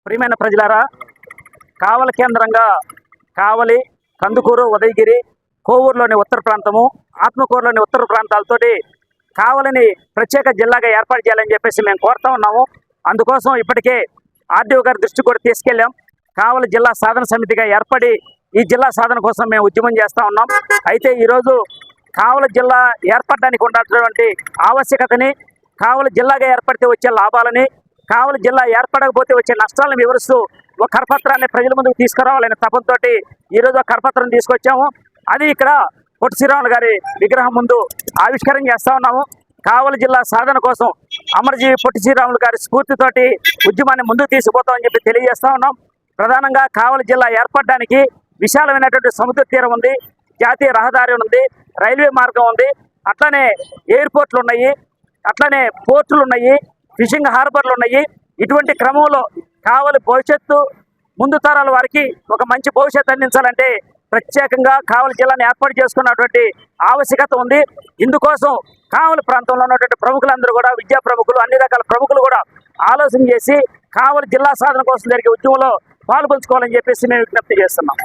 ప్రియమైన ప్రజలారా, కావలి కేంద్రంగా కావలి, కందుకూరు, ఉదయగిరి, కోవూరులోని ఉత్తర ప్రాంతము, ఆత్మకూరులోని ఉత్తర ప్రాంతాలతోటి కావలిని ప్రత్యేక జిల్లాగా ఏర్పాటు చేయాలని చెప్పేసి మేము కోరుతా ఉన్నాము. అందుకోసం ఇప్పటికే ఆర్డీఓ గారి దృష్టి కూడా తీసుకెళ్ళాం. కావలి జిల్లా సాధన సమితిగా ఏర్పడి ఈ జిల్లా సాధన కోసం మేము ఉద్యమం చేస్తూ ఉన్నాం. అయితే ఈరోజు కావలి జిల్లా ఏర్పడడానికి ఉన్నటువంటి ఆవశ్యకతని, కావలి జిల్లాగా ఏర్పడితే వచ్చే లాభాలని, కావలి జిల్లా ఏర్పడకపోతే వచ్చే నష్టాలను వివరిస్తూ ఒక కరపత్రాన్ని ప్రజల ముందుకు తీసుకురావాలనే తపంతో ఈరోజు ఒక కరపత్రం తీసుకొచ్చాము. అది ఇక్కడ పొట్టి శ్రీరాములు గారి విగ్రహం ముందు ఆవిష్కరణ చేస్తూ ఉన్నాము. కావలి జిల్లా సాధన కోసం అమరజీవి పొట్టి శ్రీరాములు గారి స్ఫూర్తితోటి ఉద్యమాన్ని ముందుకు తీసుకుపోతామని చెప్పి తెలియజేస్తూ ఉన్నాం. ప్రధానంగా కావలి జిల్లా ఏర్పడడానికి విశాలమైనటువంటి సముద్ర తీరం ఉంది, జాతీయ రహదారి ఉంది, రైల్వే మార్గం ఉంది, అట్లనే ఎయిర్పోర్ట్లు ఉన్నాయి, అట్లనే పోర్టులు ఉన్నాయి, ఫిషింగ్ హార్బర్లు ఉన్నాయి. ఇటువంటి క్రమంలో కావలి భవిష్యత్తు ముందు తరాల వారికి ఒక మంచి భవిష్యత్తు అందించాలంటే ప్రత్యేకంగా కావలి జిల్లాను ఏర్పాటు చేసుకున్నటువంటి ఆవశ్యకత ఉంది. ఇందుకోసం కావలి ప్రాంతంలో ఉన్నటువంటి ప్రముఖులందరూ కూడా, విద్యా ప్రముఖులు, అన్ని రకాల ప్రముఖులు కూడా ఆలోచన చేసి కావలి జిల్లా సాధన కోసం జరిగే ఉద్యమంలో పాల్పంచుకోవాలని చెప్పేసి మేము విజ్ఞప్తి చేస్తున్నాం.